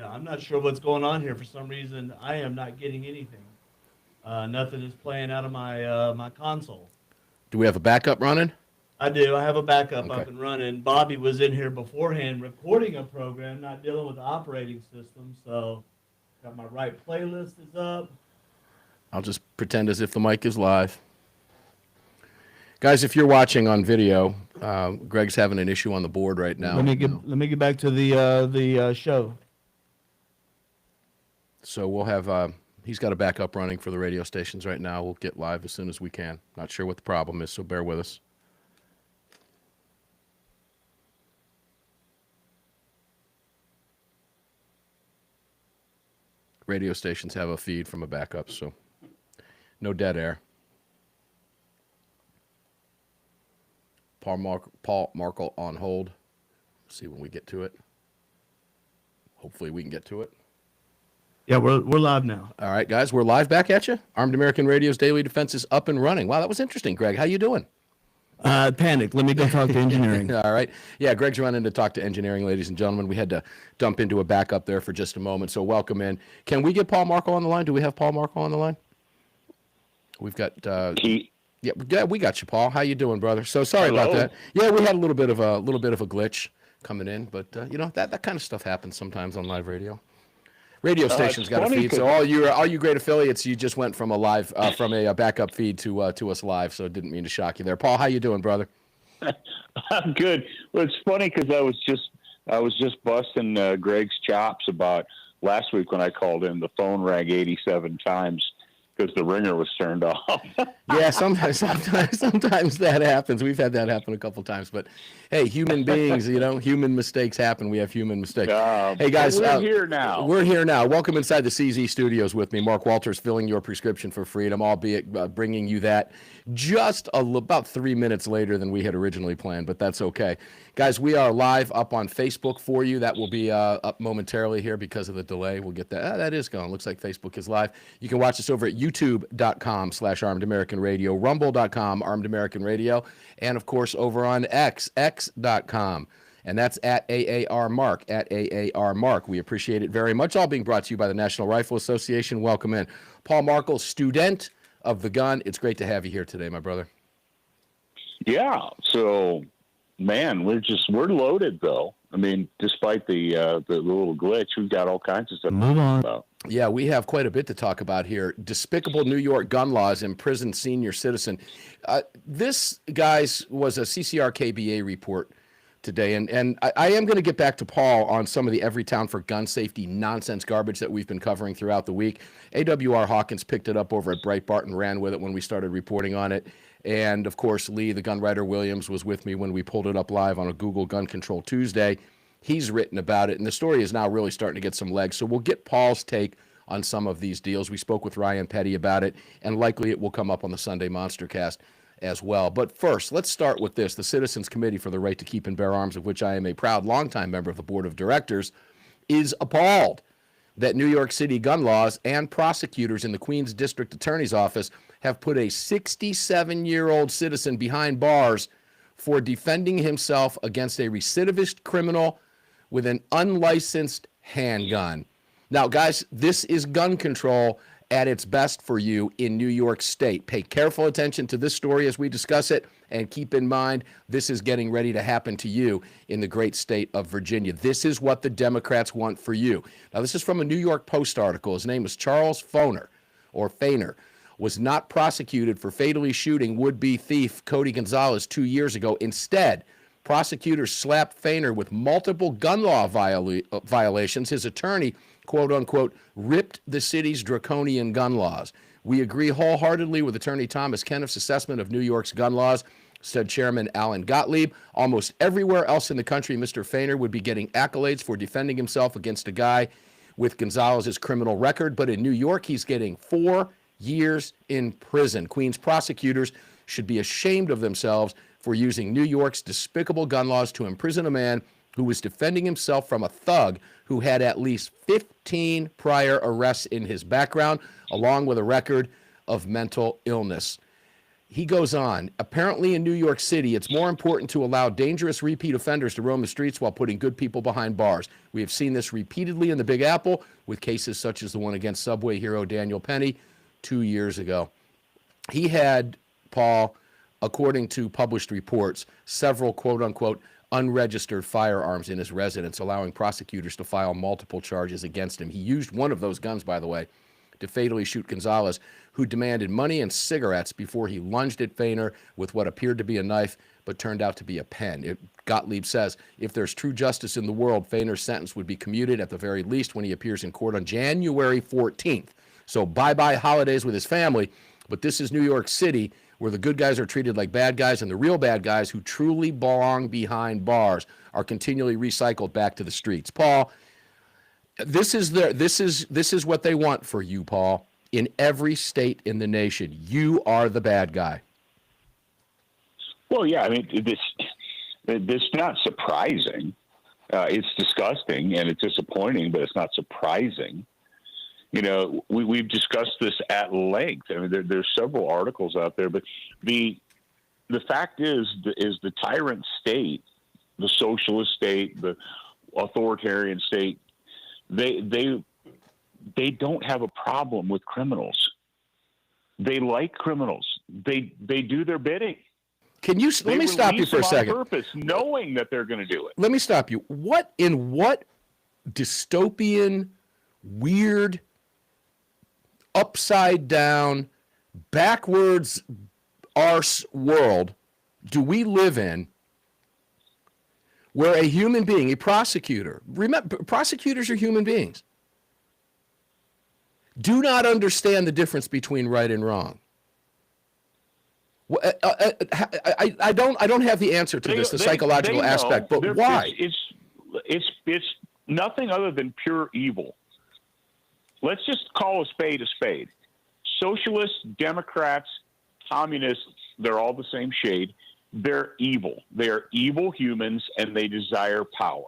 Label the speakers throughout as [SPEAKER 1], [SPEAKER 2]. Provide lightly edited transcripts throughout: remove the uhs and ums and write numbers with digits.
[SPEAKER 1] Yeah, I'm not sure what's going on here. For some reason, I am not getting anything. Nothing is playing out of my console.
[SPEAKER 2] Do we have a backup running?
[SPEAKER 1] I do. I have a backup
[SPEAKER 2] Okay.
[SPEAKER 1] up and running. Bobby was in here beforehand recording a program, not dealing with the operating system. So got my right playlist is up.
[SPEAKER 2] I'll just pretend as if the mic is live. Guys, if you're watching on video, Greg's having an issue on the board right now.
[SPEAKER 1] Let me get back to the show.
[SPEAKER 2] So we'll have, he's got a backup running for the radio stations right now. We'll get live as soon as we can. Not sure what the problem is, so bear with us. Radio stations have a feed from a backup, so no dead air. Paul Markel on hold. See when we get to it. Hopefully we can get to it.
[SPEAKER 1] Yeah, we're live now.
[SPEAKER 2] All right, guys, we're live back at you. Armed American Radio's Daily Defense is up and running. Wow, that was interesting, Greg. How you doing?
[SPEAKER 1] Panic. Let me go talk to engineering.
[SPEAKER 2] All right. Yeah, Greg's running to talk to engineering, ladies and gentlemen. We had to dump into a backup there for just a moment, so welcome in. Can we get Paul Markel on the line? Do we have Paul Markel on the line? We've got... Yeah, we got you, Paul. How you doing, brother? So sorry about that. Yeah, we had a little bit of a glitch coming in, but you know that kind of stuff happens sometimes on live radio. Radio stations got a feed, so all you great affiliates, you just went from a live from a backup feed to us live. So didn't mean to shock you there, Paul. How you doing, brother?
[SPEAKER 3] I'm good. Well, it's funny because I was just busting Greg's chops about last week when I called in. The phone rang 87 times because the ringer was turned off.
[SPEAKER 2] Yeah, sometimes that happens. We've had that happen a couple times, but hey, human beings, human mistakes happen. We have human mistakes. Hey guys,
[SPEAKER 3] we're here now.
[SPEAKER 2] We're here now. Welcome inside the CZ studios with me, Mark Walters, filling your prescription for freedom, albeit bringing you that just about 3 minutes later than we had originally planned, but that's okay. Guys, we are live up on Facebook for you. That will be up momentarily here because of the delay. We'll get that. That is going. Looks like Facebook is live. You can watch us over at youtube.com/Armed American Radio, rumble.com, Armed American Radio, and of course over on x.com. And that's at AAR Mark, at AAR Mark. We appreciate it very much. All being brought to you by the National Rifle Association. Welcome in. Paul Markel, student of the gun. It's great to have you here today, my brother.
[SPEAKER 3] Yeah. So, man, we're loaded though. I mean, despite the little glitch, we've got all kinds of stuff to talk about.
[SPEAKER 2] Yeah, we have quite a bit to talk about here. Despicable New York gun laws imprison senior citizen. This, guys, was a CCR KBA report today, and I am going to get back to Paul on some of the Everytown for gun safety nonsense garbage that we've been covering throughout the week. AWR Hawkins picked it up over at Breitbart and ran with it when we started reporting on it. And, of course, Lee, the gun writer Williams, was with me when we pulled it up live on a Google Gun Control Tuesday. He's written about it, and the story is now really starting to get some legs. So we'll get Paul's take on some of these deals. We spoke with Ryan Petty about it, and likely it will come up on the Sunday Monstercast as well. But first, let's start with this. The Citizens Committee for the Right to Keep and Bear Arms, of which I am a proud longtime member of the board of directors, is appalled that New York City gun laws and prosecutors in the Queens District Attorney's Office have put a 67-year-old citizen behind bars for defending himself against a recidivist criminal with an unlicensed handgun. Now, guys, this is gun control at its best for you in New York State. Pay careful attention to this story as we discuss it, and keep in mind this is getting ready to happen to you in the great state of Virginia. This is what the Democrats want for you. Now, this is from a New York Post article. His name is Charles Foner, or Fainer, was not prosecuted for fatally shooting would-be thief Cody Gonzalez 2 years ago. Instead, prosecutors slapped Fainer with multiple gun law violations. His attorney, quote-unquote, ripped the city's draconian gun laws. We agree wholeheartedly with Attorney Thomas Kenneff's assessment of New York's gun laws, said Chairman Alan Gottlieb. Almost everywhere else in the country, Mr. Fainer would be getting accolades for defending himself against a guy with Gonzalez's criminal record. But in New York, he's getting 4 years in prison. Queens prosecutors should be ashamed of themselves for using New York's despicable gun laws to imprison a man who was defending himself from a thug who had at least 15 prior arrests in his background, along with a record of mental illness. he goes on, apparently in New York City, it's more important to allow dangerous repeat offenders to roam the streets while putting good people behind bars. We have seen this repeatedly in the Big Apple with cases such as the one against Subway hero Daniel Penny 2 years ago. He had, Paul, according to published reports, several quote-unquote unregistered firearms in his residence, allowing prosecutors to file multiple charges against him. He used one of those guns, by the way, to fatally shoot Gonzalez, who demanded money and cigarettes before he lunged at Feiner with what appeared to be a knife, but turned out to be a pen. Gottlieb says, if there's true justice in the world, Feiner's sentence would be commuted at the very least when he appears in court on January 14th. So bye-bye holidays with his family, but this is New York City, where the good guys are treated like bad guys, and the real bad guys who truly belong behind bars are continually recycled back to the streets. Paul, this is what they want for you, Paul. In every state in the nation, you are the bad guy.
[SPEAKER 3] Well, yeah, I mean, this not surprising. It's disgusting and it's disappointing, but it's not surprising. You know, we've discussed this at length. I mean, there's several articles out there, but the fact is the tyrant state, the socialist state, the authoritarian state, they don't have a problem with criminals. They like criminals. They do their bidding.
[SPEAKER 2] Let me stop you for a second.
[SPEAKER 3] On purpose, knowing that they're going to do it.
[SPEAKER 2] Let me stop you. What dystopian, weird, upside down, backwards arse world do we live in where a human being, a prosecutor, remember, prosecutors are human beings, do not understand the difference between right and wrong? I don't have the answer to this, the psychological aspect, but why?
[SPEAKER 3] It's nothing other than pure evil. Let's just call a spade a spade. Socialists, Democrats, communists, they're all the same shade. They're evil. They are evil humans, and they desire power.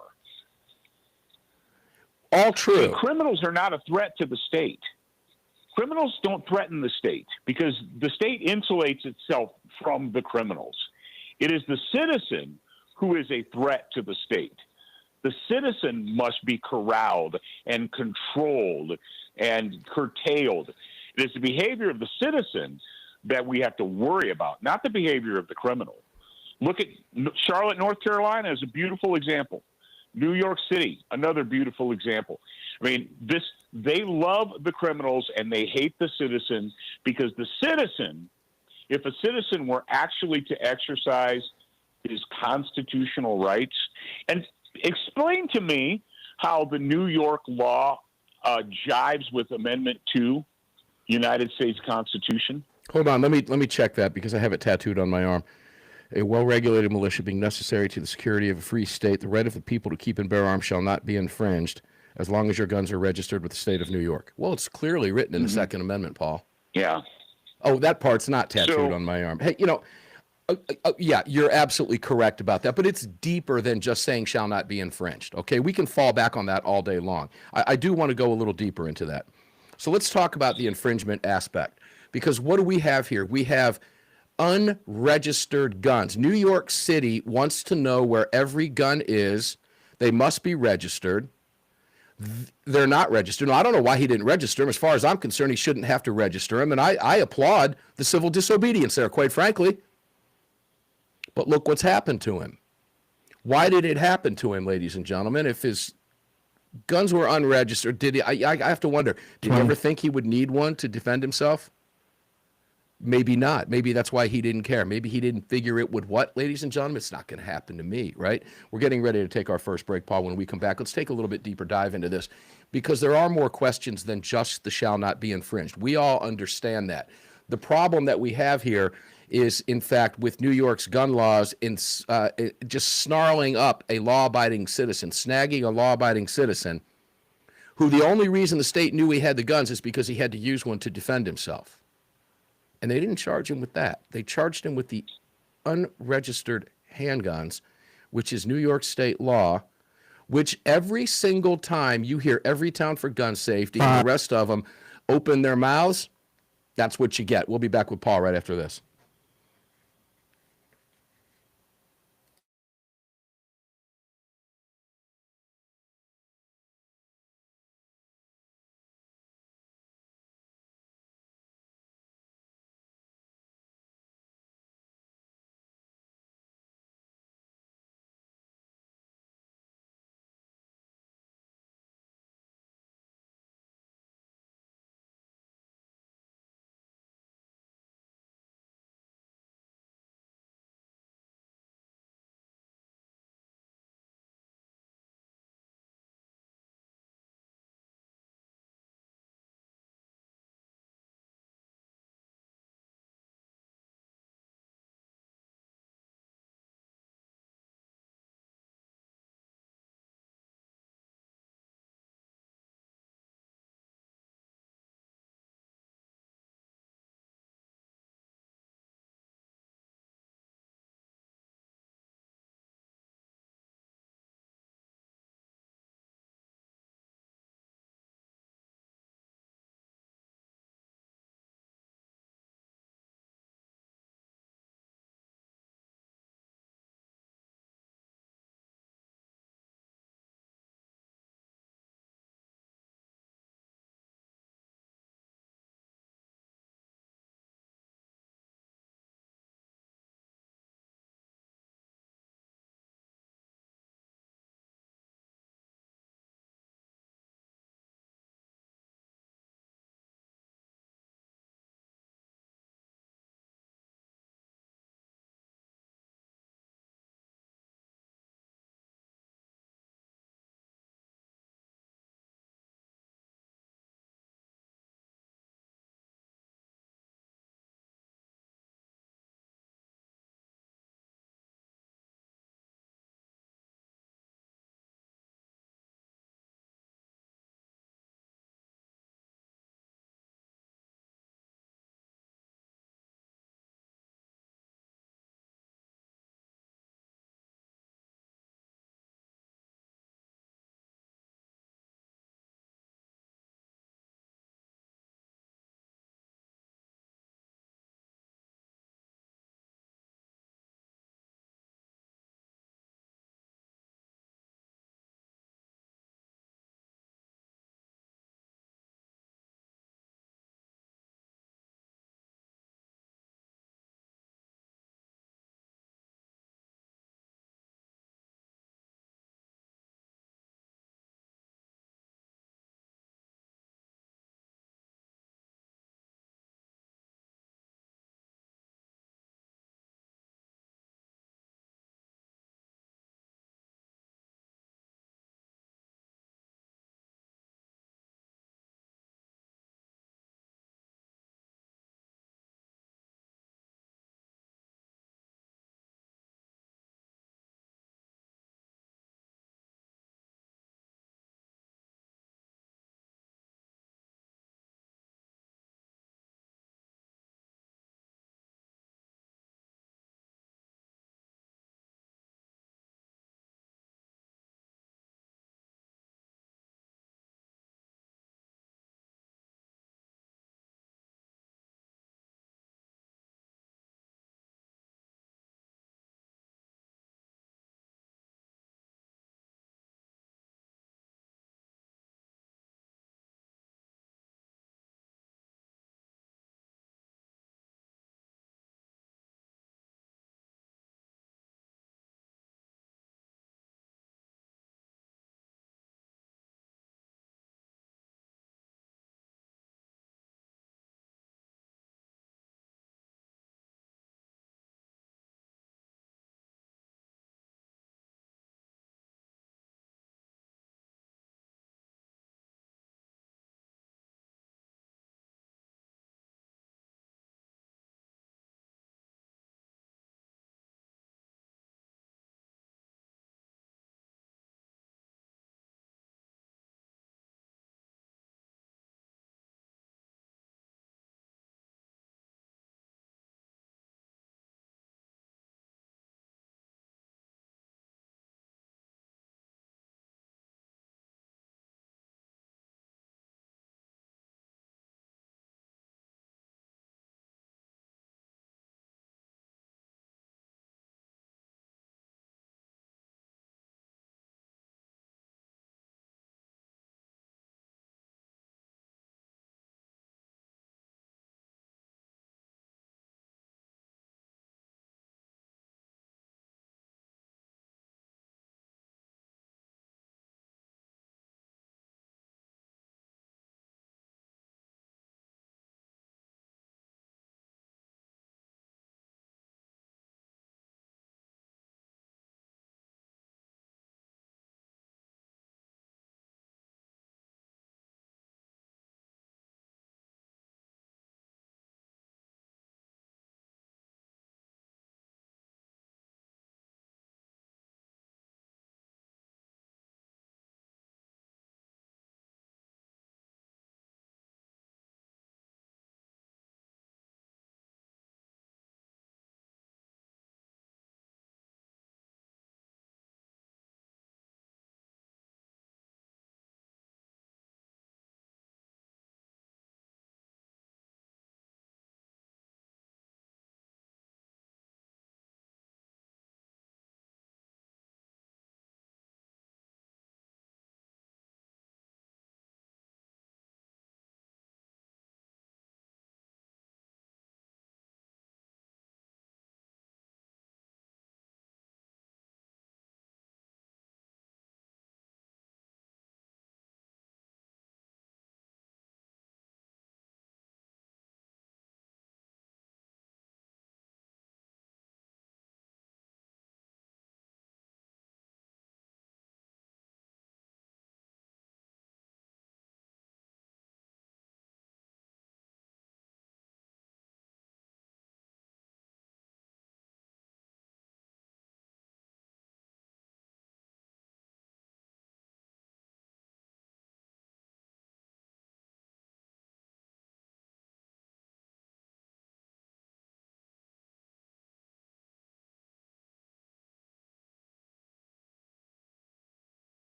[SPEAKER 2] All true.
[SPEAKER 3] And criminals are not a threat to the state. Criminals don't threaten the state because the state insulates itself from the criminals. It is the citizen who is a threat to the state. The citizen must be corralled and controlled and curtailed. It is the behavior of the citizen that we have to worry about, not the behavior of the criminal. Look at Charlotte, North Carolina is a beautiful example. New York City, another beautiful example. I mean, they love the criminals and they hate the citizen because the citizen, if a citizen were actually to exercise his constitutional rights, and explain to me how the New York law jives with Amendment 2, United States Constitution.
[SPEAKER 2] Hold on, let me check that because I have it tattooed on my arm. A well-regulated militia being necessary to the security of a free state, the right of the people to keep and bear arms shall not be infringed as long as your guns are registered with the state of New York. Well, it's clearly written in the Second Amendment, Paul.
[SPEAKER 3] Yeah.
[SPEAKER 2] Oh, that part's not tattooed on my arm. Hey, yeah, you're absolutely correct about that, but it's deeper than just saying shall not be infringed, okay? We can fall back on that all day long. I do want to go a little deeper into that. So let's talk about the infringement aspect, because what do we have here? We have unregistered guns. New York City wants to know where every gun is. They must be registered. They're not registered. Now, I don't know why he didn't register them. As far as I'm concerned, he shouldn't have to register them, and I applaud the civil disobedience there, quite frankly. But look what's happened to him. Why did it happen to him, ladies and gentlemen? If his guns were unregistered, did he? I have to wonder, did he ever think he would need one to defend himself? Maybe not. Maybe that's why he didn't care. Maybe he didn't figure it would what, ladies and gentlemen? It's not going to happen to me, right? We're getting ready to take our first break, Paul. When we come back, let's take a little bit deeper dive into this because there are more questions than just the shall not be infringed. We all understand that. The problem that we have here is, in fact, with New York's gun laws, just snarling up a law-abiding citizen, snagging a law-abiding citizen who the only reason the state knew he had the guns is because he had to use one to defend himself. And they didn't charge him with that. They charged him with the unregistered handguns, which is New York state law, which every single time you hear every town for gun safety and the rest of them open their mouths, that's what you get. We'll be back with Paul right after this.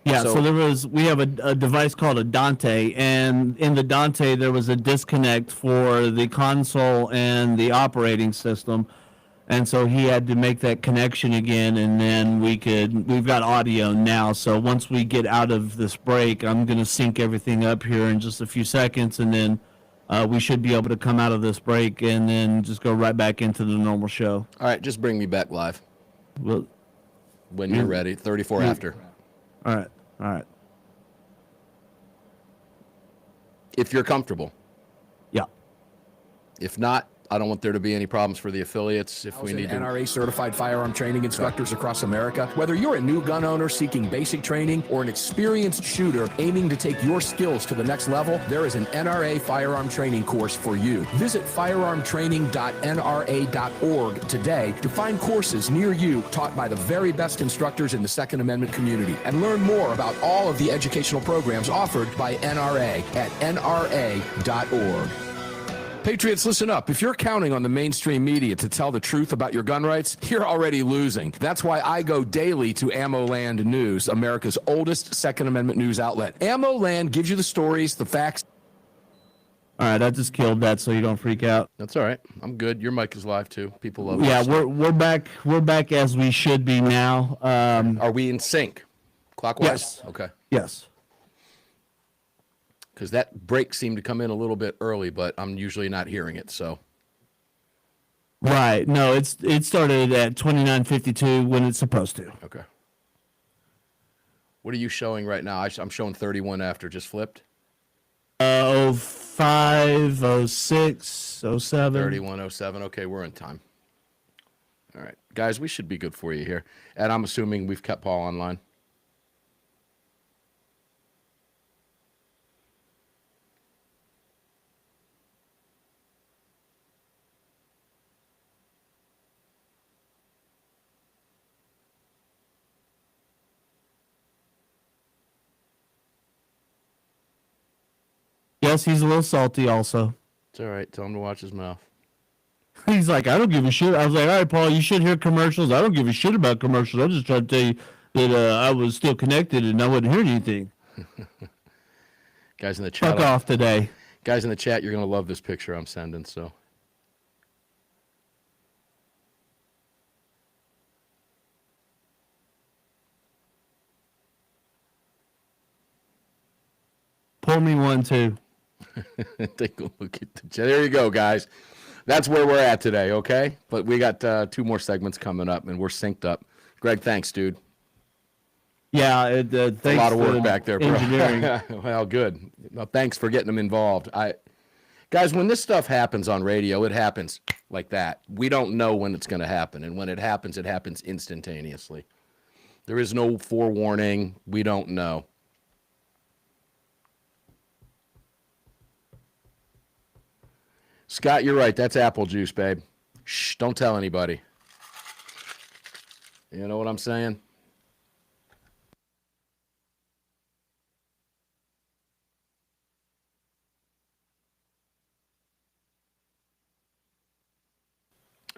[SPEAKER 1] Yeah, so we have a device called a Dante, and in the Dante there was a disconnect for the console and the operating system, and so he had to make that connection again, and then we've got audio now. So once we get out of this break, I'm going to sync everything up here in just a few seconds, and then we should be able to come out of this break and then just go right back into the normal show.
[SPEAKER 2] All right, just bring me back live.
[SPEAKER 1] Well,
[SPEAKER 2] when you're ready. 34 after.
[SPEAKER 1] All right. All right.
[SPEAKER 2] If you're comfortable.
[SPEAKER 1] Yeah.
[SPEAKER 2] If not, I don't want there to be any problems for the affiliates if we need to.
[SPEAKER 4] NRA certified firearm training instructors across America. Whether you're a new gun owner seeking basic training or an experienced shooter aiming to take your skills to the next level, there is an NRA firearm training course for you. Visit firearmtraining.nra.org today to find courses near you taught by the very best instructors in the Second Amendment community, and learn more about all of the educational programs offered by NRA at nra.org. Patriots, listen up. If you're counting on the mainstream media to tell the truth about your gun rights, you're already losing. That's why I go daily to AmmoLand News, America's oldest Second Amendment news outlet. AmmoLand gives you the stories, the facts.
[SPEAKER 1] All right, I just killed that so you don't freak out.
[SPEAKER 2] That's all right. I'm good. Your mic is live too. People love it.
[SPEAKER 1] Yeah, we're back. We're back as we should be now.
[SPEAKER 2] Are we in sync? Clockwise?
[SPEAKER 1] Yes.
[SPEAKER 2] Okay.
[SPEAKER 1] Yes.
[SPEAKER 2] Because that break seemed to come in a little bit early, but I'm usually not hearing it. So.
[SPEAKER 1] Right. No, it started at 29:52 when it's supposed to.
[SPEAKER 2] Okay. What are you showing right now? I'm showing 31 after. Just flipped.
[SPEAKER 1] 05, 06, 07.
[SPEAKER 2] 31, 07. Okay, we're in time. All right, guys, we should be good for you here. And I'm assuming we've kept Paul online.
[SPEAKER 1] Yes, he's a little salty also.
[SPEAKER 2] It's all right. Tell him to watch his mouth.
[SPEAKER 1] He's like, I don't give a shit. I was like, all right, Paul, you should hear commercials. I don't give a shit about commercials. I'm just trying to tell you that I was still connected and I wasn't hearing anything.
[SPEAKER 2] Guys in the chat.
[SPEAKER 1] Fuck off today.
[SPEAKER 2] Guys in the chat, you're going to love this picture I'm sending, so.
[SPEAKER 1] Pull me one, too.
[SPEAKER 2] Take a look at the chat. There you go, guys. That's where we're at today, okay? But we got 2 more segments coming up, and we're synced up. Greg, thanks, dude.
[SPEAKER 1] Yeah, thanks.
[SPEAKER 2] A lot of work back there, bro.
[SPEAKER 1] Engineering.
[SPEAKER 2] Well, good. Well, thanks for getting them involved. Guys, when this stuff happens on radio, it happens like that. We don't know when it's going to happen, and when it happens instantaneously. There is no forewarning. We don't know. Scott, you're right. That's apple juice, babe. Shh, don't tell anybody. You know what I'm saying?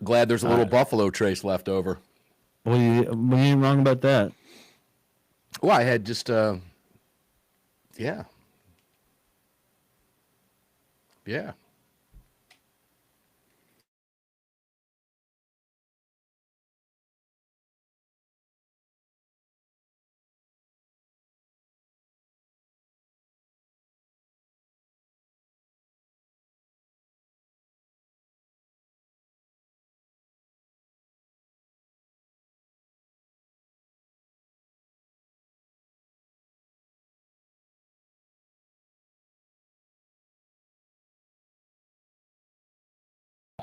[SPEAKER 2] Glad there's a little buffalo trace left over.
[SPEAKER 1] Well, you ain't wrong about that.
[SPEAKER 2] Well, I had just, yeah. Yeah.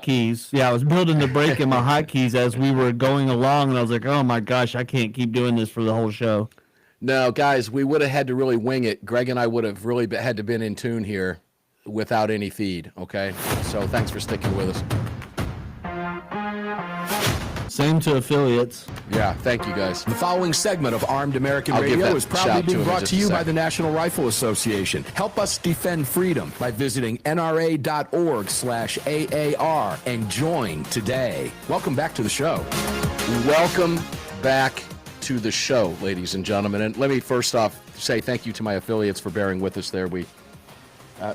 [SPEAKER 1] Keys. Yeah, I was building the break in my hotkeys as we were going along, and I was like, oh my gosh, I can't keep doing this for the whole show.
[SPEAKER 2] No, guys, we would have had to really wing it. Greg and I would have really had to been in tune here without any feed, okay? So thanks for sticking with us.
[SPEAKER 1] Same to affiliates.
[SPEAKER 2] Yeah, thank you, guys.
[SPEAKER 4] The following segment of Armed American
[SPEAKER 2] I'll give
[SPEAKER 4] Radio
[SPEAKER 2] that
[SPEAKER 4] is proudly
[SPEAKER 2] shout to
[SPEAKER 4] being
[SPEAKER 2] him in
[SPEAKER 4] brought
[SPEAKER 2] just
[SPEAKER 4] to
[SPEAKER 2] a
[SPEAKER 4] you by
[SPEAKER 2] second.
[SPEAKER 4] the National Rifle Association. Help us defend freedom by visiting nra.org/AAR and join today. Welcome back to the show.
[SPEAKER 2] Welcome back to the show, ladies and gentlemen. And let me first off say thank you to my affiliates for bearing with us there. We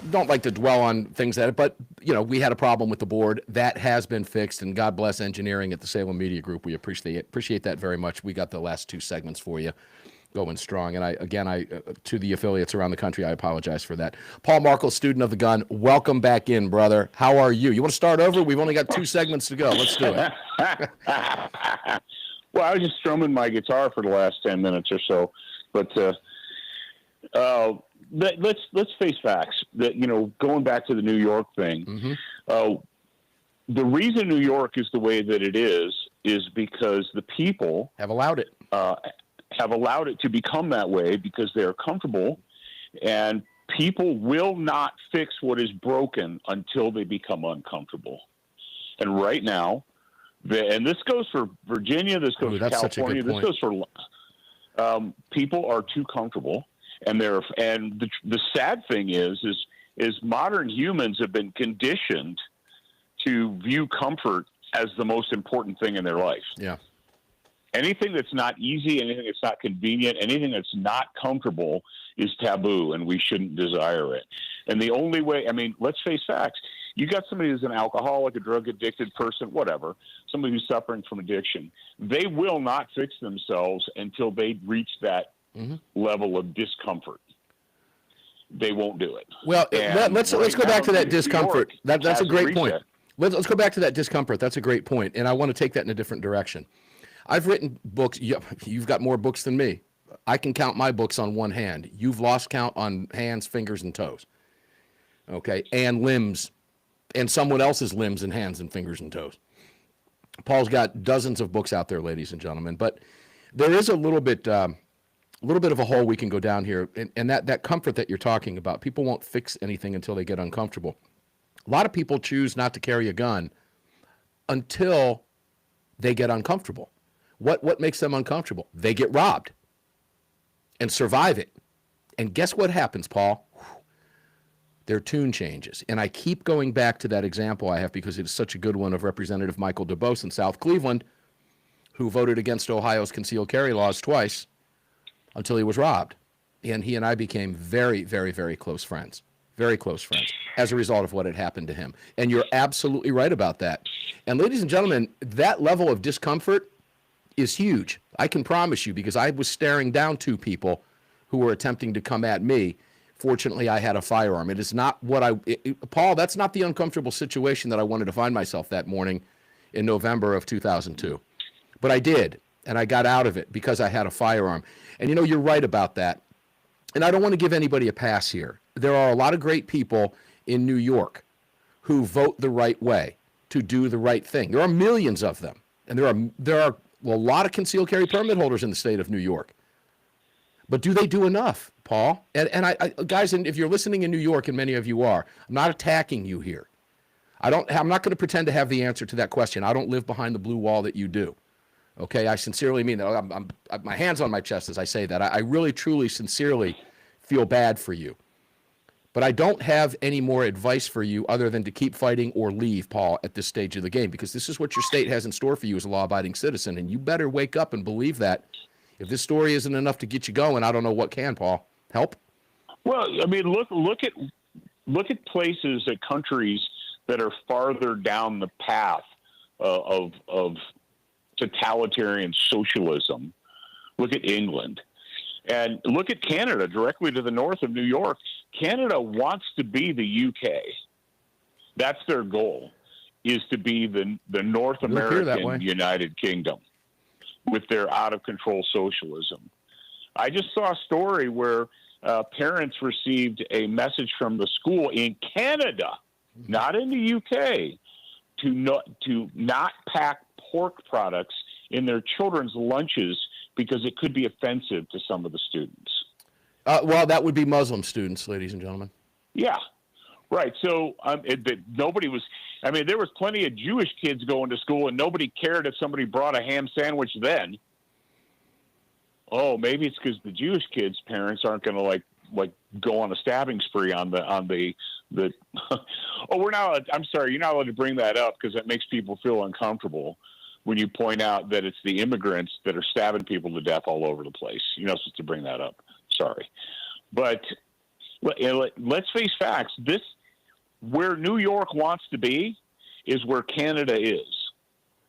[SPEAKER 2] don't like to dwell on things but we had a problem with the board that has been fixed, and God bless engineering at the Salem Media Group. We appreciate that very much. We got the last 2 segments for you going strong. And I to the affiliates around the country, I apologize for that. Paul Markel, student of the gun, welcome back in, brother. How are you? You want to start over? We've only got 2 segments to go. Let's do it.
[SPEAKER 3] Well, I was just strumming my guitar for the last 10 minutes or so, but let's face facts. That going back to the New York thing, the reason New York is the way that it is because the people
[SPEAKER 2] have allowed it.
[SPEAKER 3] Have allowed it to become that way because they are comfortable, and people will not fix what is broken until they become uncomfortable. And right now, and this goes for Virginia, this goes for California, this goes for people are too comfortable, and the sad thing is modern humans have been conditioned to view comfort as the most important thing in their life.
[SPEAKER 2] Yeah.
[SPEAKER 3] Anything that's not easy, anything that's not convenient, anything that's not comfortable is taboo, and we shouldn't desire it. And the only way, let's face facts. You got somebody who's an alcoholic, a drug-addicted person, whatever, somebody who's suffering from addiction. They will not fix themselves until they reach that level of discomfort. They won't do it.
[SPEAKER 2] Well, let's go back to that discomfort. That's a great point. Let's go back to that discomfort. That's a great point, and I want to take that in a different direction. I've written books. You've got more books than me. I can count my books on one hand. You've lost count on hands, fingers, and toes. Okay, and limbs, and someone else's limbs and hands and fingers and toes. Paul's got dozens of books out there, ladies and gentlemen. But there is a little bit of a hole we can go down here, and that comfort that you're talking about. People won't fix anything until they get uncomfortable. A lot of people choose not to carry a gun until they get uncomfortable. What makes them uncomfortable? They get robbed and survive it. And guess what happens, Paul? Their tune changes. And I keep going back to that example I have because it is such a good one of Representative Michael DuBose in South Cleveland, who voted against Ohio's concealed carry laws twice until he was robbed. And he and I became very, very, very close friends. Very close friends as a result of what had happened to him. And you're absolutely right about that. And ladies and gentlemen, that level of discomfort is huge. I can promise you, because I was staring down 2 people who were attempting to come at me. Fortunately, I had a firearm. It is not Paul, that's not the uncomfortable situation that I wanted to find myself that morning in November of 2002. But I did, and I got out of it because I had a firearm. And you're right about that. And I don't want to give anybody a pass here. There are a lot of great people in New York who vote the right way, to do the right thing. There are millions of them. And there are a lot of concealed carry permit holders in the state of New York. But do they do enough, Paul? And I guys, and if you're listening in New York, and many of you are, I'm not attacking you here. I'm not going to pretend to have the answer to that question. I don't live behind the blue wall that you do. Okay, I sincerely mean that. I'm my hand's on my chest as I say that. I really, truly, sincerely feel bad for you. But I don't have any more advice for you other than to keep fighting or leave, Paul, at this stage of the game, because this is what your state has in store for you as a law-abiding citizen, and you better wake up and believe that. If this story isn't enough to get you going, I don't know what can, Paul. Help?
[SPEAKER 3] Well, look at places, at countries that are farther down the path of totalitarian socialism. Look at England. And look at Canada, directly to the north of New York. Canada wants to be the UK. That's their goal, is to be the North American United Kingdom with their out-of-control socialism. I just saw a story where parents received a message from the school in Canada, not in the UK, to not pack pork products in their children's lunches because it could be offensive to some of the students.
[SPEAKER 2] Well, that would be Muslim students, ladies and gentlemen.
[SPEAKER 3] Yeah, right. So nobody was, there was plenty of Jewish kids going to school, and nobody cared if somebody brought a ham sandwich then. Oh, maybe it's because the Jewish kids' parents aren't going to like go on a stabbing spree on the oh, I'm sorry, you're not allowed to bring that up because that makes people feel uncomfortable. when you point out that it's the immigrants that are stabbing people to death all over the place. You're not supposed to bring that up. Sorry. But let's face facts. Where New York wants to be is where Canada is.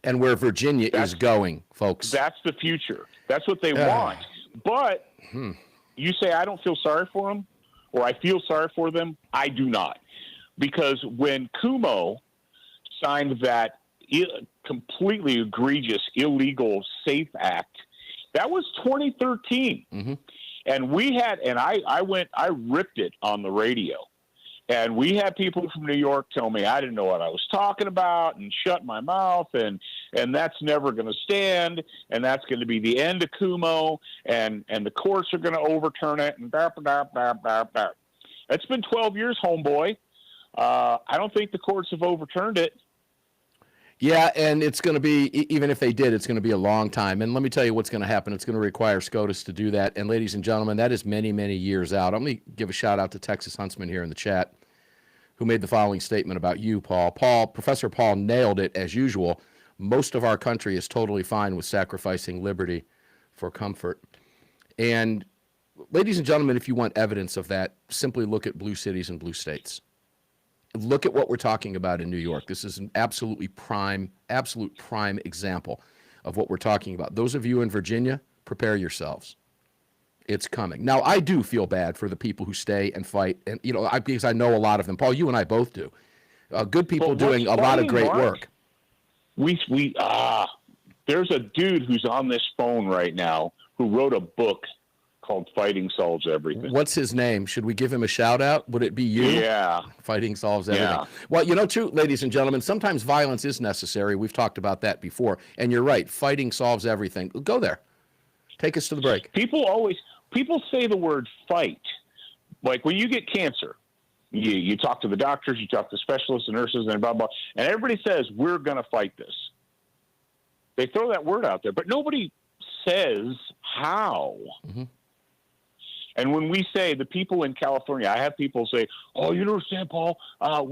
[SPEAKER 2] And where Virginia is going, folks.
[SPEAKER 3] That's the future. That's what they want. But you say, I don't feel sorry for them, or I feel sorry for them. I do not. Because when Cuomo signed that completely egregious, illegal SAFE Act, that was 2013.
[SPEAKER 2] Mm-hmm.
[SPEAKER 3] And I ripped it on the radio. And we had people from New York tell me I didn't know what I was talking about and shut my mouth, and that's never going to stand, and that's going to be the end of Cuomo, and the courts are going to overturn it, and It's been 12 years, homeboy. I don't think the courts have overturned it.
[SPEAKER 2] Yeah, and it's going to be, even if they did, it's going to be a long time. And let me tell you what's going to happen. It's going to require SCOTUS to do that. And ladies and gentlemen, that is many, many years out. Let me give a shout out to Texas Huntsman here in the chat, who made the following statement about you, Paul. Professor Paul nailed it as usual. Most of our country is totally fine with sacrificing liberty for comfort. And ladies and gentlemen, if you want evidence of that, simply look at blue cities and blue states. Look at what we're talking about in New York. This is an absolute prime example of what we're talking about. Those of you in Virginia, prepare yourselves. It's coming. Now, I do feel bad for the people who stay and fight, and because I know a lot of them. Paul, you and I both do. Good people doing a lot of great work.
[SPEAKER 3] There's a dude who's on this phone right now who wrote a book called Fighting Solves Everything.
[SPEAKER 2] What's his name? Should we give him a shout out? Would it be you?
[SPEAKER 3] Yeah.
[SPEAKER 2] Fighting Solves Everything.
[SPEAKER 3] Yeah.
[SPEAKER 2] Well, too, ladies and gentlemen, sometimes violence is necessary. We've talked about that before. And you're right. Fighting solves everything. Go there. Take us to the break.
[SPEAKER 3] People say the word fight. Like when you get cancer, you talk to the doctors, you talk to specialists and nurses and blah, blah, and everybody says, we're going to fight this. They throw that word out there, but nobody says how. Mm-hmm. And when we say the people in California, I have people say, "Oh, you don't understand, Paul. I'm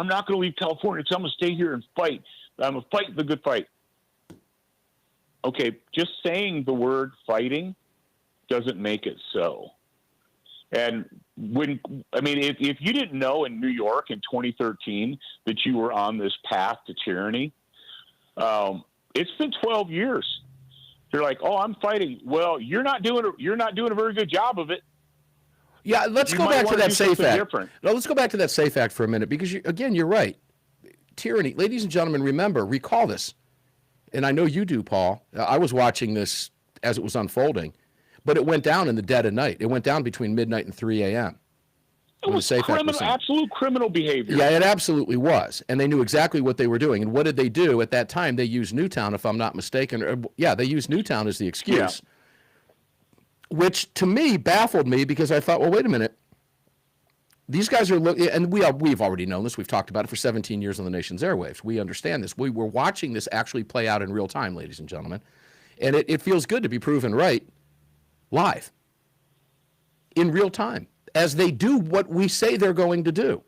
[SPEAKER 3] not going to leave California, so I'm going to stay here and fight. I'm going to fight the good fight." Okay, just saying the word fighting doesn't make it so. And if you didn't know in New York in 2013 that you were on this path to tyranny, it's been 12 years. You're like, "Oh, I'm fighting." Well, you're not doing a very good job of it.
[SPEAKER 2] Yeah, let's go back to that SAFE Act. No, let's go back to that SAFE Act for a minute, because you're right. Tyranny, ladies and gentlemen, recall this, and I know you do, Paul. I was watching this as it was unfolding, but it went down in the dead of night. It went down between midnight and 3 a.m.
[SPEAKER 3] It was absolute criminal behavior.
[SPEAKER 2] Yeah, it absolutely was. And they knew exactly what they were doing. And what did they do? At that time, they used Newtown, if I'm not mistaken. They used Newtown as the excuse, which to me baffled me, because I thought, well, wait a minute. These guys are looking, and we've already known this. We've talked about it for 17 years on the nation's airwaves. We understand this. We were watching this actually play out in real time, ladies and gentlemen. And it feels good to be proven right live in real time, as they do what we say they're going to do.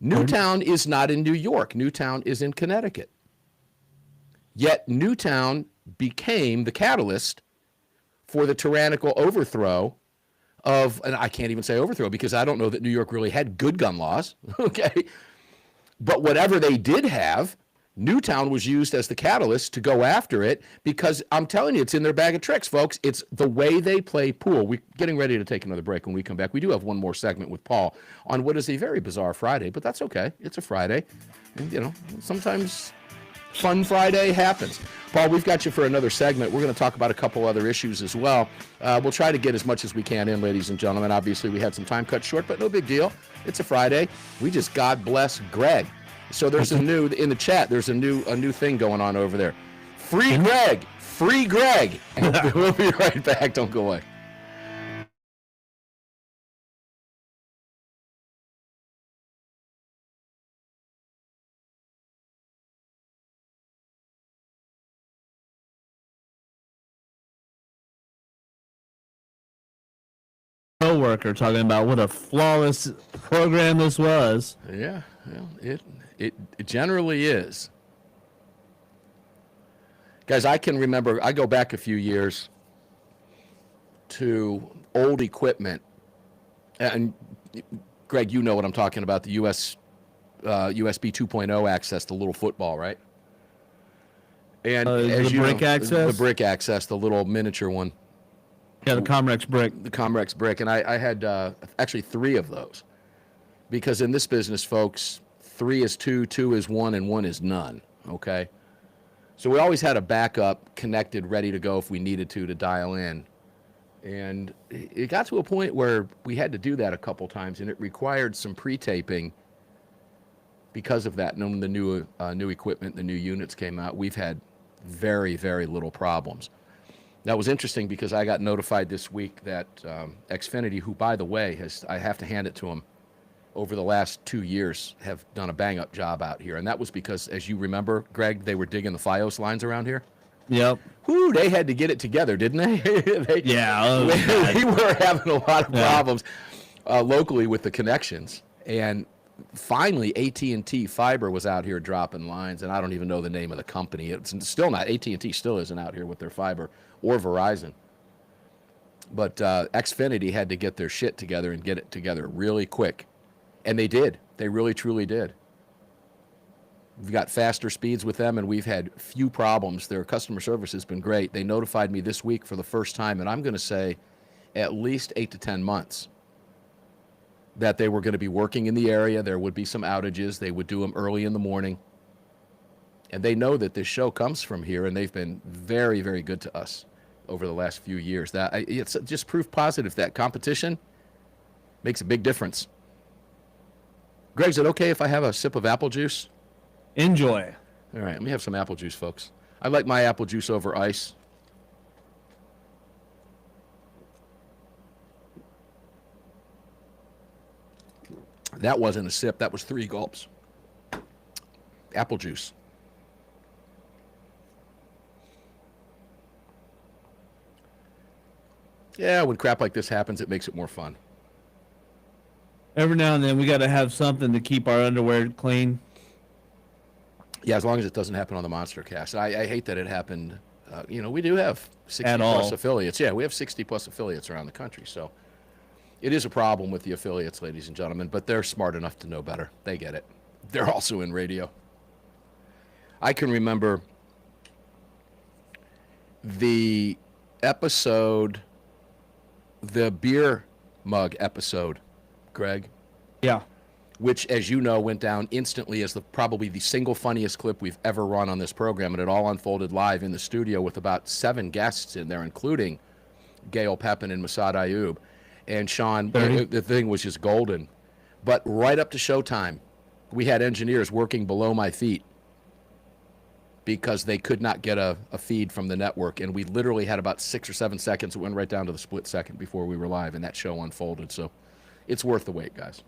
[SPEAKER 2] Newtown is not in New York. Newtown is in Connecticut. Yet Newtown became the catalyst for the tyrannical overthrow of, and I can't even say overthrow because I don't know that New York really had good gun laws, okay? But whatever they did have, Newtown was used as the catalyst to go after it, because I'm telling you, it's in their bag of tricks, folks. It's the way they play pool. We're getting ready to take another break. When we come back, we do have one more segment with Paul on what is a very bizarre Friday, but that's okay. It's a Friday. And, sometimes fun Friday happens. Paul, we've got you for another segment. We're going to talk about a couple other issues as well. We'll try to get as much as we can in, ladies and gentlemen. Obviously, we had some time cut short, but no big deal. It's a Friday. We just God bless Greg. So there's in the chat, there's a new thing going on over there. Free Greg. Free Greg. We'll be right back. Don't go away.
[SPEAKER 1] Co-worker talking about what a flawless program this was.
[SPEAKER 2] Yeah, well, it generally is. Guys, I can remember, I go back a few years to old equipment. And Greg, you know what I'm talking about, the USB 2.0 access, the little football, right? And as
[SPEAKER 1] the
[SPEAKER 2] you
[SPEAKER 1] brick
[SPEAKER 2] know,
[SPEAKER 1] access?
[SPEAKER 2] the brick access, the little miniature one.
[SPEAKER 1] Yeah, the Comrex brick.
[SPEAKER 2] The Comrex brick. And I had actually 3 of those. Because in this business, folks, 3 is 2, 2 is 1, and 1 is none, okay? So we always had a backup connected, ready to go if we needed to dial in. And it got to a point where we had to do that a couple times, and it required some pre-taping because of that. And when the new equipment, the new units came out, we've had very, very little problems. That was interesting because I got notified this week that Xfinity, who, by the way, I have to hand it to them, over the last 2 years have done a bang-up job out here. And that was because, as you remember, Greg, they were digging the FiOS lines around here.
[SPEAKER 1] Yep.
[SPEAKER 2] Whoo, they had to get it together, didn't they?
[SPEAKER 1] Yeah.
[SPEAKER 2] We were having a lot of problems locally with the connections. And finally, AT&T Fiber was out here dropping lines, and I don't even know the name of the company. It's still not. AT&T still isn't out here with their fiber, or Verizon. But Xfinity had to get their shit together and get it together really quick. And they did. They really, truly did. We've got faster speeds with them, and we've had few problems. Their customer service has been great. They notified me this week for the first time, and I'm going to say at least 8 to 10 months, that they were going to be working in the area. There would be some outages. They would do them early in the morning. And they know that this show comes from here, and they've been very, very good to us over the last few years. It's just proof positive that competition makes a big difference. Greg, is it okay if I have a sip of apple juice?
[SPEAKER 1] Enjoy.
[SPEAKER 2] All right, let me have some apple juice, folks. I like my apple juice over ice. That wasn't a sip, that was 3 gulps. Apple juice. Yeah, when crap like this happens, it makes it more fun.
[SPEAKER 1] Every now and then, we got to have something to keep our underwear clean.
[SPEAKER 2] Yeah, as long as it doesn't happen on the Monster Cast. I hate that it happened. We do have 60
[SPEAKER 1] At
[SPEAKER 2] plus
[SPEAKER 1] all.
[SPEAKER 2] affiliates. Yeah, we have 60 plus affiliates around the country. So it is a problem with the affiliates, ladies and gentlemen, but they're smart enough to know better. They get it. They're also in radio. I can remember the episode, the beer mug episode, Greg.
[SPEAKER 1] Yeah.
[SPEAKER 2] Which, as you know, went down instantly as probably the single funniest clip we've ever run on this program, and it all unfolded live in the studio with about 7 guests in there, including Gail Pepin and Masad Ayub. And Sean, the thing was just golden. But right up to showtime, we had engineers working below my feet because they could not get a feed from the network, and we literally had about 6 or 7 seconds. It went right down to the split second before we were live, and that show unfolded. So it's worth the wait, guys.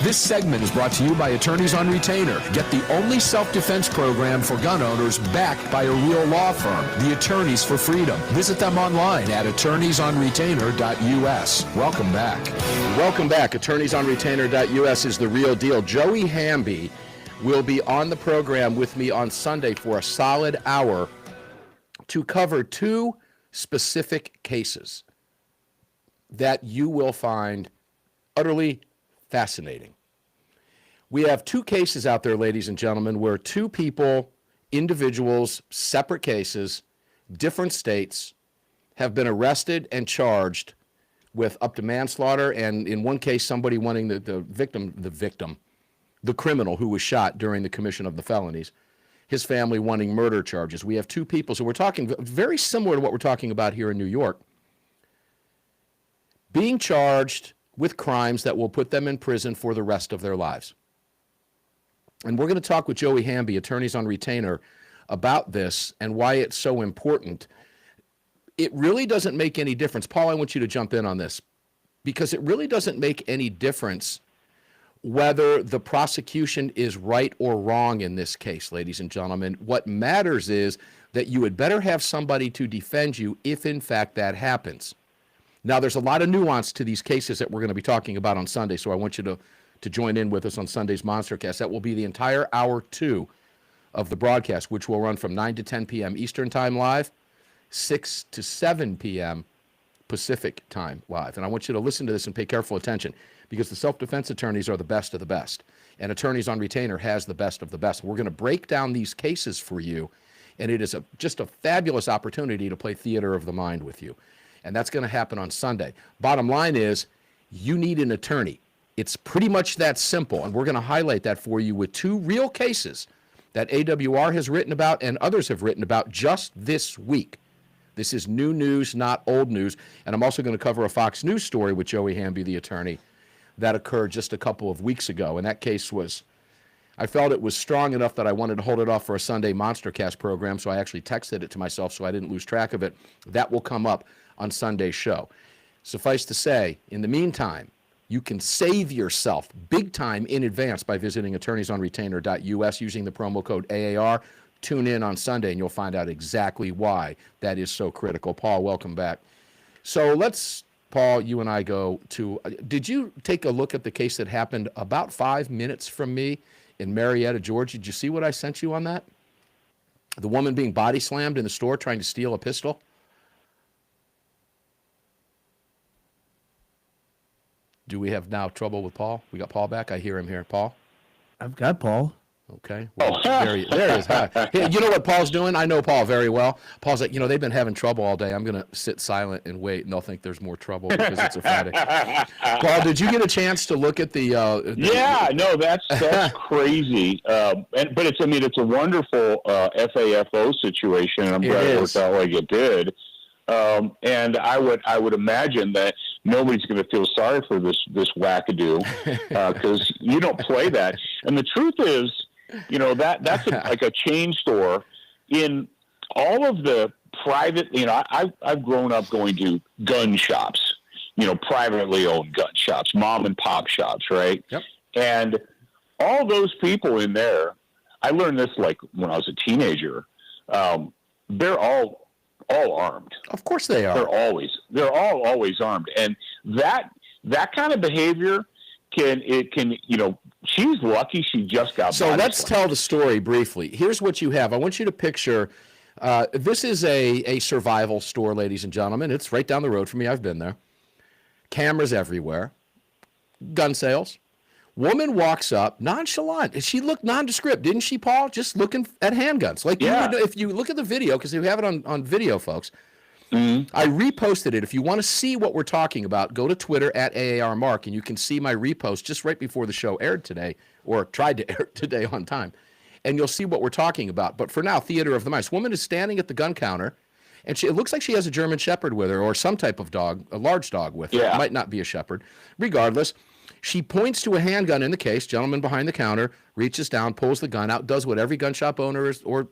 [SPEAKER 4] This segment is brought to you by Attorneys on Retainer. Get the only self-defense program for gun owners backed by a real law firm, the Attorneys for Freedom. Visit them online at attorneysonretainer.us. Welcome back.
[SPEAKER 2] Welcome back. Attorneysonretainer.us is the real deal. Joey Hamby will be on the program with me on Sunday for a solid hour to cover 2 specific cases that you will find utterly fascinating. We have 2 cases out there, ladies and gentlemen, where 2 people, individuals, separate cases, different states, have been arrested and charged with up to manslaughter, and in one case, somebody wanting the criminal who was shot during the commission of the felonies, his family wanting murder charges. We have 2 people, so we're talking very similar to what we're talking about here in New York, being charged with crimes that will put them in prison for the rest of their lives. And we're going to talk with Joey Hamby, Attorneys on Retainer, about this and why it's so important. it really doesn't make any difference. Paul, I want you to jump in on this, because it really doesn't make any difference whether the prosecution is right or wrong in this case, ladies and gentlemen. What matters is that you had better have somebody to defend you if, in fact, that happens. Now, there's a lot of nuance to these cases that we're going to be talking about on Sunday, so I want you to join in with us on Sunday's Monstercast. That will be the entire hour 2 of the broadcast, which will run from 9 to 10 p.m. Eastern Time live, 6 to 7 p.m. Pacific Time live. And I want you to listen to this and pay careful attention, because the self-defense attorneys are the best of the best, and Attorneys on Retainer has the best of the best. We're going to break down these cases for you, and it is just a fabulous opportunity to play theater of the mind with you. And that's going to happen on Sunday. Bottom line is, you need an attorney. It's pretty much that simple, and we're going to highlight that for you with 2 real cases that AWR has written about and others have written about just this week. This is new news, not old news. And I'm also going to cover a Fox News story with Joey Hamby, the attorney, that occurred just a couple of weeks ago. And that case was, I felt it was strong enough that I wanted to hold it off for a Sunday Monstercast program, so I actually texted it to myself so I didn't lose track of it. That will come up on Sunday's show. Suffice to say, in the meantime, you can save yourself big time in advance by visiting attorneysonretainer.us using the promo code AAR. Tune in on Sunday and you'll find out exactly why that is so critical. Paul, welcome back. So let's, Paul, you and I go to, did you take a look at the case that happened about 5 minutes from me in Marietta, Georgia? Did you see what I sent you on that? The woman being body slammed in the store trying to steal a pistol? Do we have now trouble with Paul? We got Paul back? I hear him here. Paul?
[SPEAKER 1] I've got Paul.
[SPEAKER 2] Okay. Well, there he is. Hi. Hey, you know what Paul's doing? I know Paul very well. Paul's like, they've been having trouble all day. I'm going to sit silent and wait, and they'll think there's more trouble because it's a Friday. Paul, did you get a chance to look at the
[SPEAKER 3] yeah, no, that's crazy. But it's a wonderful FAFO situation, and I'm glad it worked out like it did. And I would imagine that nobody's going to feel sorry for this wackadoo because you don't play that. And the truth is, that's like a chain store in all of the private. I've grown up going to gun shops, privately owned gun shops, mom and pop shops, right?
[SPEAKER 2] Yep.
[SPEAKER 3] And all those people in there, I learned this like when I was a teenager. They're all armed.
[SPEAKER 2] Of course they are.
[SPEAKER 3] They're all always armed. And that kind of behavior she's lucky she just got
[SPEAKER 2] So let's tell the story briefly. Here's what you have. I want you to picture, this is a survival store, ladies and gentlemen. It's right down the road from me. I've been there. Cameras everywhere. Gun sales. Woman walks up, nonchalant. She looked nondescript, didn't she, Paul? Just looking at handguns. Like,
[SPEAKER 3] yeah.
[SPEAKER 2] If you look at the video, because we have it on video, folks.
[SPEAKER 3] Mm-hmm.
[SPEAKER 2] I reposted it. If you want to see what we're talking about, go to Twitter at AARMark, and you can see my repost just right before the show aired today, or tried to air today on time. And you'll see what we're talking about. But for now, theater of the mind. This woman is standing at the gun counter, and it looks like she has a German Shepherd with her, or some type of dog, a large dog with her.
[SPEAKER 3] Yeah.
[SPEAKER 2] It might not be a Shepherd. Regardless, she points to a handgun in the case. Gentleman behind the counter reaches down, pulls the gun out, does what every gun shop owner or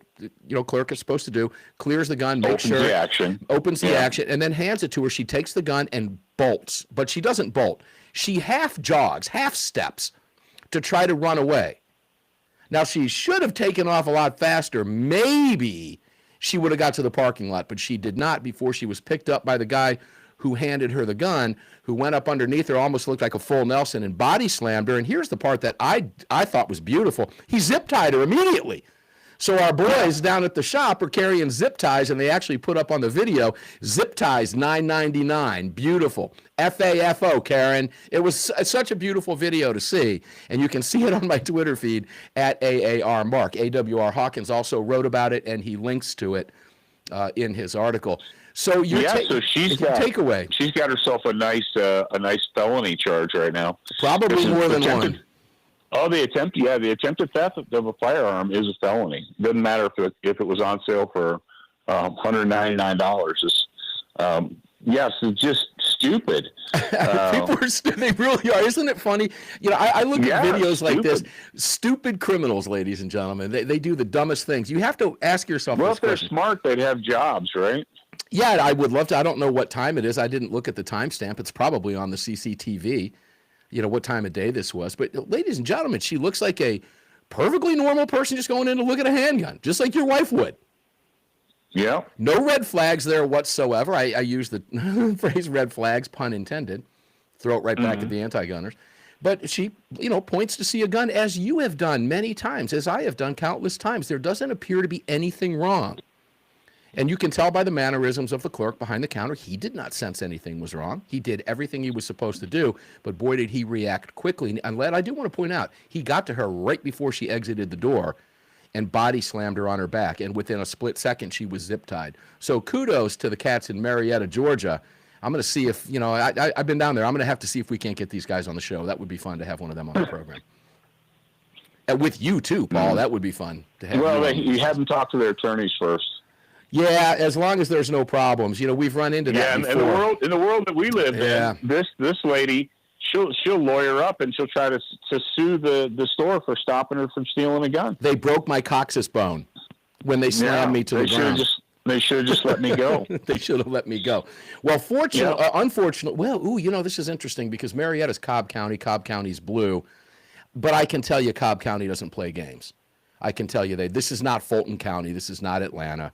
[SPEAKER 2] clerk is supposed to do, clears the gun, makes sure, opens the action, and then hands it to her. She takes the gun and bolts, but she doesn't bolt. She half jogs, half steps to try to run away. Now, she should have taken off a lot faster. Maybe she would have got to the parking lot, but she did not before she was picked up by the guy who handed her the gun, who went up underneath her, almost looked like a full Nelson, and body slammed her. And here's the part that I thought was beautiful. He zip tied her immediately. So our boys down at the shop are carrying zip ties, and they actually put up on the video, zip ties $9.99. Beautiful. FAFO, Karen. It was such a beautiful video to see, and you can see it on my Twitter feed at AARMark. AWR Hawkins also wrote about it, and he links to it in his article. So
[SPEAKER 3] so she's got
[SPEAKER 2] takeaway.
[SPEAKER 3] She's got herself a nice felony charge right now.
[SPEAKER 2] Probably more than one.
[SPEAKER 3] Oh, the attempted theft of a firearm is a felony. Doesn't matter if it was on sale for $199. Yes, it's just stupid.
[SPEAKER 2] People are they really are. Isn't it funny? You know, I look at videos like this. Stupid criminals, ladies and gentlemen. They do the dumbest things. You have to ask yourself
[SPEAKER 3] Well,
[SPEAKER 2] this
[SPEAKER 3] if they're
[SPEAKER 2] question.
[SPEAKER 3] smart, they'd have jobs, right?
[SPEAKER 2] Yeah, I would love to. I don't know what time it is. I didn't look at the timestamp. It's probably on the CCTV, you know, what time of day this was. But ladies and gentlemen, she looks like a perfectly normal person just going in to look at a handgun, just like your wife would.
[SPEAKER 3] Yeah.
[SPEAKER 2] No red flags there whatsoever. I use the phrase red flags, pun intended. Throw it right back at the anti-gunners. But she, you know, points to see a gun, as you have done many times, as I have done countless times. There doesn't appear to be anything wrong. And you can tell by the mannerisms of the clerk behind the counter, he did not sense anything was wrong. He did everything he was supposed to do, but boy, did he react quickly. And I do want to point out, he got to her right before she exited the door and body slammed her on her back. And within a split second, she was zip tied. So kudos to the cats in Marietta, Georgia. I'm going to see if, you know, I've been down there. I'm going to have to see if we can't get these guys on the show. That would be fun to have one of them on the program. And with you too, Paul. That would be fun to have.
[SPEAKER 3] Well, you have them talk to their attorneys first.
[SPEAKER 2] Yeah, as long as there's no problems. You know, we've run into that before.
[SPEAKER 3] And in the world that we live in, this lady, she'll lawyer up and she'll try to sue the store for stopping her from stealing a gun.
[SPEAKER 2] They broke my coccyx bone when they slammed me to the ground.
[SPEAKER 3] They should have just let me go.
[SPEAKER 2] They should have let me go. Well, unfortunately, you know, this is interesting because Marietta's Cobb County. Cobb County's blue. But I can tell you Cobb County doesn't play games. I can tell you this is not Fulton County. This is not Atlanta.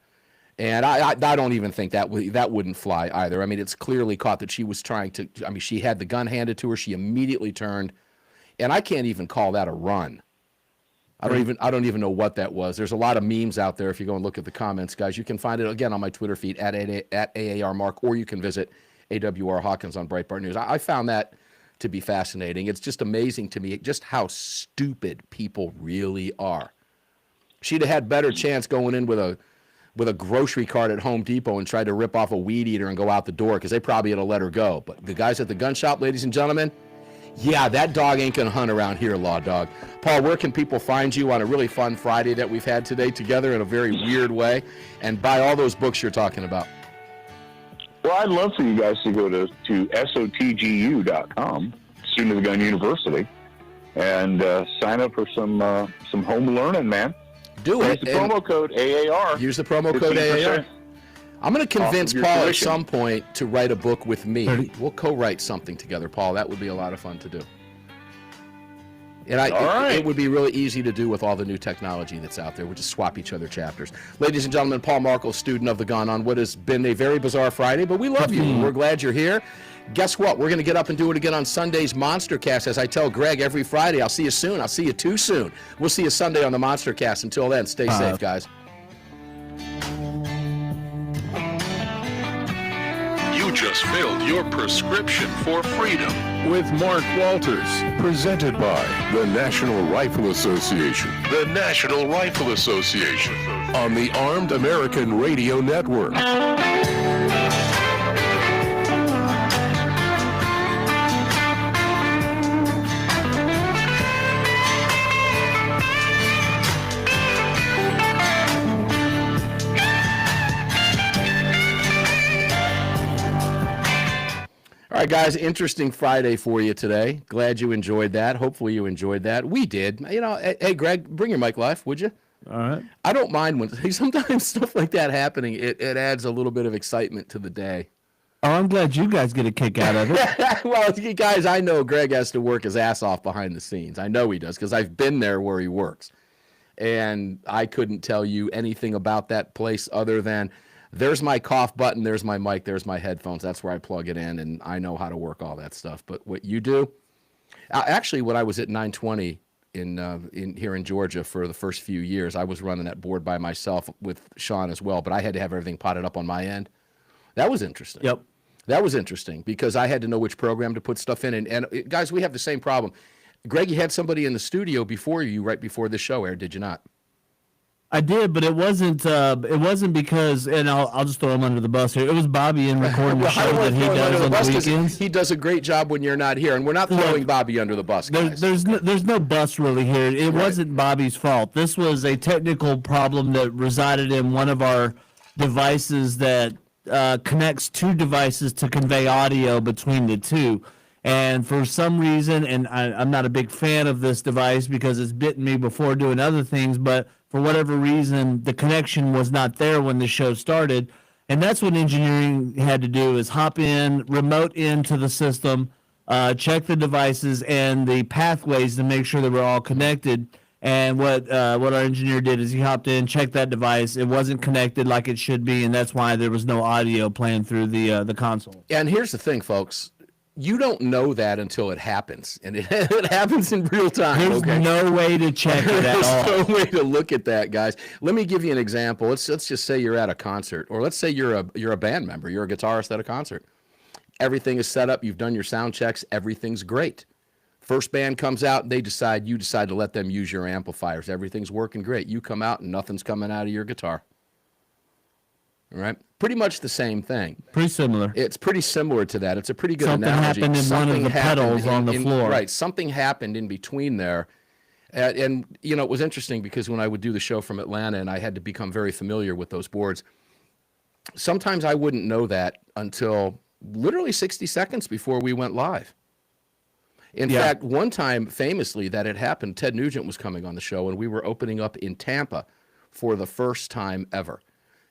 [SPEAKER 2] And I don't even think that wouldn't fly either. I mean, it's clearly caught that she was trying to. I mean, she had the gun handed to her. She immediately turned, and I can't even call that a run. I don't even know what that was. There's a lot of memes out there. If you go and look at the comments, guys, you can find it again on my Twitter feed at AARMark, or you can visit AWR Hawkins on Breitbart News. I found that to be fascinating. It's just amazing to me just how stupid people really are. She'd have had better chance going in with a grocery cart at Home Depot and tried to rip off a weed eater and go out the door because they probably had to let her go. But the guys at the gun shop, ladies and gentlemen, yeah, that dog ain't going to hunt around here, Law Dog. Paul, where can people find you on a really fun Friday that we've had today together in a very weird way, and buy all those books you're talking about?
[SPEAKER 3] Well, I'd love for you guys to go to SOTGU.com, Student of the Gun University, and sign up for some home learning, man.
[SPEAKER 2] Do it.
[SPEAKER 3] Use the promo code AAR.
[SPEAKER 2] Use the promo code AAR. I'm going to convince Paul at some point to write a book with me. We'll co-write something together, Paul. That would be a lot of fun to do. And it would be really easy to do with all the new technology that's out there. We'll just swap each other chapters. Ladies and gentlemen, Paul Markel, student of the gun, on what has been a very bizarre Friday, but we love you. We're glad you're here. Guess what? We're going to get up and do it again on Sunday's Monster Cast. As I tell Greg every Friday, I'll see you soon. I'll see you too soon. We'll see you Sunday on the Monster Cast. Until then, stay safe, guys.
[SPEAKER 5] You just filled your prescription for freedom.
[SPEAKER 6] With Mark Walters, presented by the National Rifle Association.
[SPEAKER 5] The National Rifle Association.
[SPEAKER 6] On the Armed American Radio Network.
[SPEAKER 2] All right, guys, interesting Friday for you today. Glad you enjoyed that. Hopefully you enjoyed that. We did. You know, hey, Greg, bring your mic live, would you?
[SPEAKER 1] All right.
[SPEAKER 2] I don't mind when sometimes stuff like that happening. It adds a little bit of excitement to the day.
[SPEAKER 1] Oh, I'm glad you guys get a kick out of it.
[SPEAKER 2] Well, guys, I know Greg has to work his ass off behind the scenes. I know he does because I've been there where he works. And I couldn't tell you anything about that place other than there's my cough button, there's my mic, there's my headphones. That's where I plug it in, and I know how to work all that stuff. But what you do, actually, when I was at 920 in here in Georgia for the first few years, I was running that board by myself with Sean as well, but I had to have everything potted up on my end. That was interesting.
[SPEAKER 1] Yep.
[SPEAKER 2] That was interesting because I had to know which program to put stuff in. And guys, we have the same problem. Greg, you had somebody in the studio before you, right before the show aired, did you not?
[SPEAKER 1] I did, but it wasn't because, and I'll just throw him under the bus here. It was Bobby in recording the show that he does on the weekends.
[SPEAKER 2] He does a great job when you're not here, and we're not throwing Bobby under the bus, guys.
[SPEAKER 1] There's no bus really here. It wasn't Bobby's fault. This was a technical problem that resided in one of our devices that connects two devices to convey audio between the two. And for some reason, and I'm not a big fan of this device because it's bitten me before doing other things, but for whatever reason, the connection was not there when the show started. And that's what engineering had to do, is hop in, remote into the system, check the devices and the pathways to make sure that we're all connected. And what our engineer did is he hopped in, checked that device. It wasn't connected like it should be, and that's why there was no audio playing through the console.
[SPEAKER 2] And here's the thing, folks. You don't know that until it happens, and it happens in real time.
[SPEAKER 1] There's no way to check it at all.
[SPEAKER 2] There's no way to look at that, guys. Let me give you an example. Let's just say you're at a concert, or let's say you're a band member. You're a guitarist at a concert. Everything is set up. You've done your sound checks. Everything's great. First band comes out. You decide to let them use your amplifiers. Everything's working great. You come out, and nothing's coming out of your guitar. All right? Pretty much the same thing.
[SPEAKER 1] Pretty similar.
[SPEAKER 2] It's pretty similar to that. It's a pretty good
[SPEAKER 1] Something
[SPEAKER 2] analogy.
[SPEAKER 1] happened in one of the pedals on the floor.
[SPEAKER 2] Right. Something happened in between there. And, it was interesting because when I would do the show from Atlanta and I had to become very familiar with those boards, sometimes I wouldn't know that until literally 60 seconds before we went live. In fact, one time, famously, that had happened, Ted Nugent was coming on the show, and we were opening up in Tampa for the first time ever.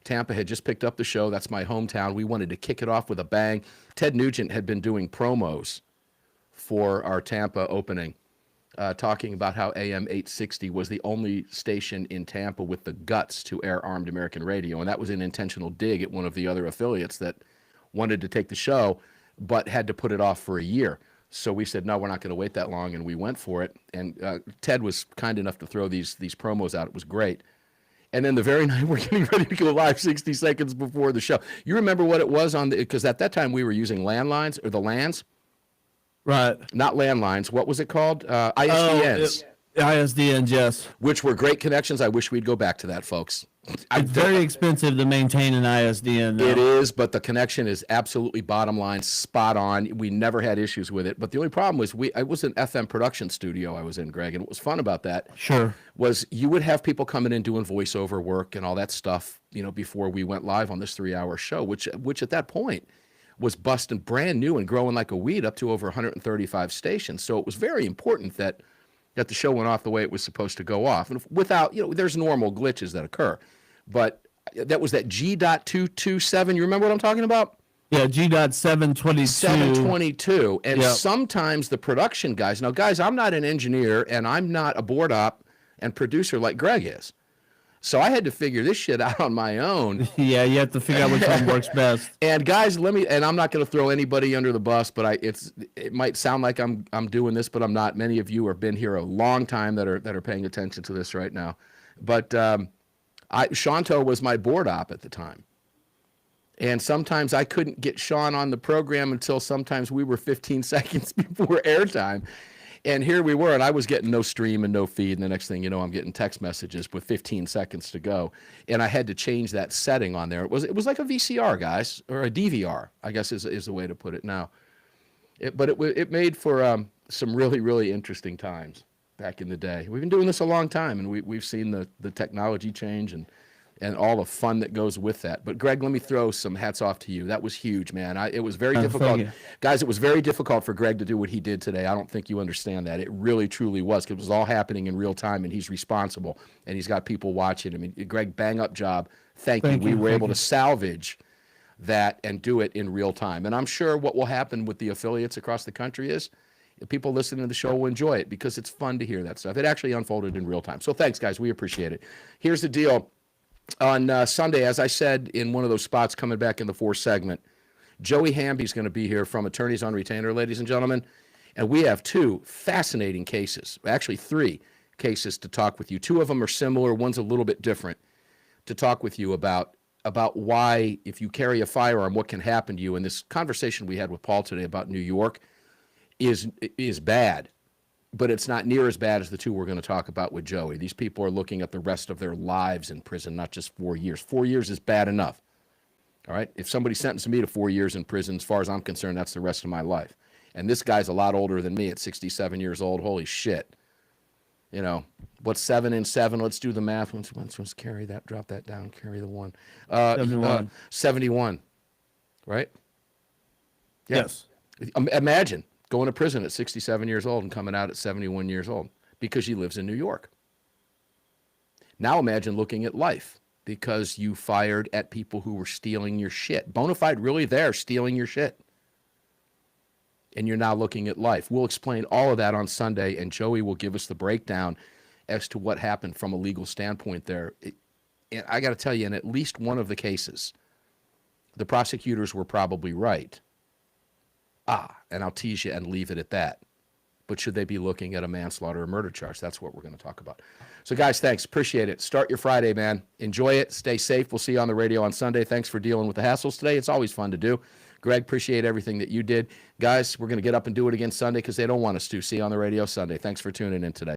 [SPEAKER 2] Tampa had just picked up the show. That's my hometown. We wanted to kick it off with a bang. Ted Nugent had been doing promos for our Tampa opening, talking about how AM 860 was the only station in Tampa with the guts to air Armed American Radio, and that was an intentional dig at one of the other affiliates that wanted to take the show but had to put it off for a year. So we said, no, we're not going to wait that long, and we went for it. And Ted was kind enough to throw these promos out. It was great. And then the very night we're getting ready to go live 60 seconds before the show. You remember what it was because at that time we were using landlines or the LANs?
[SPEAKER 1] Right.
[SPEAKER 2] Not landlines. What was it called? ISDNs.
[SPEAKER 1] ISDNs, yes.
[SPEAKER 2] Which were great connections. I wish we'd go back to that, folks.
[SPEAKER 1] It's very expensive to maintain an ISDN.
[SPEAKER 2] It is, but the connection is absolutely bottom line, spot on. We never had issues with it. But the only problem was it was an FM production studio I was in, Greg, and what was fun about that was you would have people coming in doing voiceover work and all that stuff, before we went live on this 3-hour show, which at that point was busting brand new and growing like a weed up to over 135 stations. So it was very important that the show went off the way it was supposed to go off. And without, there's normal glitches that occur. But that was that G.227. You remember what I'm talking about?
[SPEAKER 1] Yeah, G.722.
[SPEAKER 2] 722. And sometimes the production guys, now guys, I'm not an engineer and I'm not a board op and producer like Greg is. So I had to figure this shit out on my own.
[SPEAKER 1] Yeah, you have to figure out which one works best.
[SPEAKER 2] And guys, and I'm not going to throw anybody under the bus, but it might sound like I'm doing this, but I'm not. Many of you have been here a long time that are paying attention to this right now. But Shanto was my board op at the time. And sometimes I couldn't get Sean on the program until sometimes we were 15 seconds before airtime. And here we were, and I was getting no stream and no feed, and the next thing you know, I'm getting text messages with 15 seconds to go. And I had to change that setting on there. It was like a VCR, guys, or a DVR, I guess is the way to put it now. But it made for some really, really interesting times back in the day. We've been doing this a long time, and we've seen the technology change and all the fun that goes with that. But Greg, let me throw some hats off to you. That was huge, man. It was very difficult. Guys, it was very difficult for Greg to do what he did today. I don't think you understand that. It really, truly was, because it was all happening in real time, and he's responsible, and he's got people watching. I mean, Greg, bang up job. Thank you. We were able to salvage that and do it in real time. And I'm sure what will happen with the affiliates across the country is the people listening to the show will enjoy it because it's fun to hear that stuff. It actually unfolded in real time. So thanks, guys. We appreciate it. Here's the deal. On Sunday, as I said in one of those spots coming back in the fourth segment, Joey Hamby's going to be here from Attorneys on Retainer, ladies and gentlemen. And we have two fascinating cases, actually three cases to talk with you. Two of them are similar. One's a little bit different to talk with you about why, if you carry a firearm, what can happen to you. And this conversation we had with Paul today about New York is bad. But it's not near as bad as the two we're going to talk about with Joey. These people are looking at the rest of their lives in prison, not just 4 years. 4 years is bad enough. All right? If somebody sentenced me to 4 years in prison, as far as I'm concerned, that's the rest of my life. And this guy's a lot older than me at 67 years old. Holy shit. What's 7 and 7? Let's do the math. Let's carry that, drop that down, carry the 1.
[SPEAKER 1] 71.
[SPEAKER 2] 71. right? Yeah.
[SPEAKER 1] Yes.
[SPEAKER 2] Imagine going to prison at 67 years old and coming out at 71 years old because he lives in New York. Now imagine looking at life because you fired at people who were stealing your shit. Bonafide really there stealing your shit. And you're now looking at life. We'll explain all of that on Sunday, and Joey will give us the breakdown as to what happened from a legal standpoint there. And I got to tell you, in at least one of the cases, the prosecutors were probably right. And I'll tease you and leave it at that. But should they be looking at a manslaughter or murder charge? That's what we're going to talk about. So, guys, thanks. Appreciate it. Start your Friday, man. Enjoy it. Stay safe. We'll see you on the radio on Sunday. Thanks for dealing with the hassles today. It's always fun to do. Greg, appreciate everything that you did. Guys, we're going to get up and do it again Sunday because they don't want us to. See you on the radio Sunday. Thanks for tuning in today.